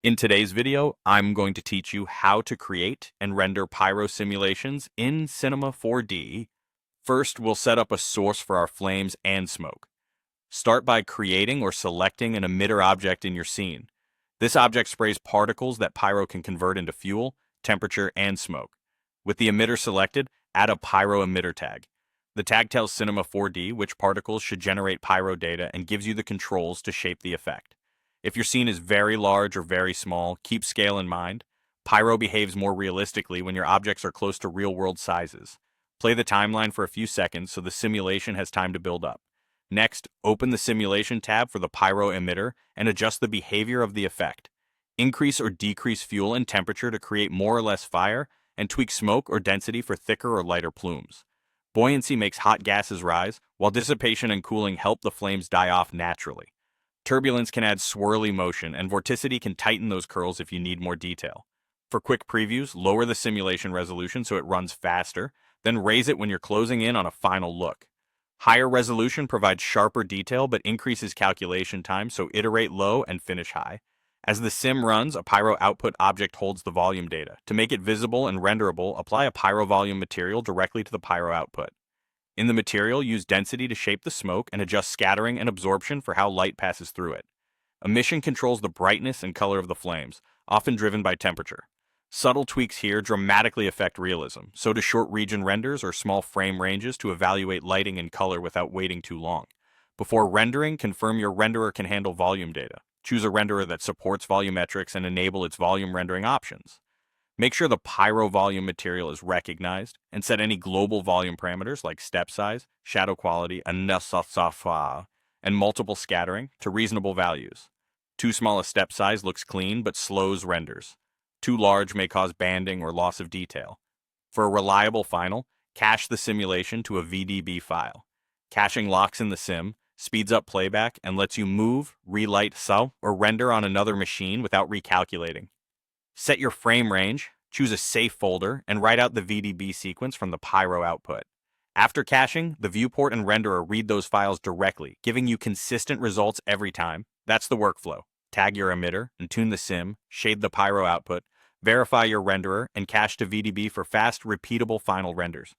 In today's video, I'm going to teach you how to create and render pyro simulations in Cinema 4D. First, we'll set up a source for our flames and smoke. Start by creating or selecting an emitter object in your scene. This object sprays particles that pyro can convert into fuel, temperature, and smoke. With the emitter selected, add a pyro emitter tag. The tag tells Cinema 4D which particles should generate pyro data and gives you the controls to shape the effect. If your scene is very large or very small, keep scale in mind. Pyro behaves more realistically when your objects are close to real-world sizes. Play the timeline for a few seconds so the simulation has time to build up. Next, open the Simulation tab for the pyro emitter and adjust the behavior of the effect. Increase or decrease fuel and temperature to create more or less fire, and tweak smoke or density for thicker or lighter plumes. Buoyancy makes hot gases rise, while dissipation and cooling help the flames die off naturally. Turbulence can add swirly motion, and vorticity can tighten those curls if you need more detail. For quick previews, lower the simulation resolution so it runs faster, then raise it when you're closing in on a final look. Higher resolution provides sharper detail but increases calculation time, so iterate low and finish high. As the sim runs, a pyro output object holds the volume data. To make it visible and renderable, apply a pyro volume material directly to the pyro output. In the material, use density to shape the smoke and adjust scattering and absorption for how light passes through it. Emission controls the brightness and color of the flames, often driven by temperature. Subtle tweaks here dramatically affect realism, so do short region renders or small frame ranges to evaluate lighting and color without waiting too long. Before rendering, confirm your renderer can handle volume data. Choose a renderer that supports volumetrics and enable its volume rendering options. Make sure the pyro volume material is recognized, and set any global volume parameters like step size, shadow quality, and multiple scattering to reasonable values. Too small a step size looks clean but slows renders. Too large may cause banding or loss of detail. For a reliable final, cache the simulation to a VDB file. Caching locks in the sim, speeds up playback, and lets you move, relight, or render on another machine without recalculating. Set your frame range, choose a safe folder, and write out the VDB sequence from the pyro output. After caching, the viewport and renderer read those files directly, giving you consistent results every time. That's the workflow. Tag your emitter, and tune the sim, shade the pyro output, verify your renderer, and cache to VDB for fast, repeatable final renders.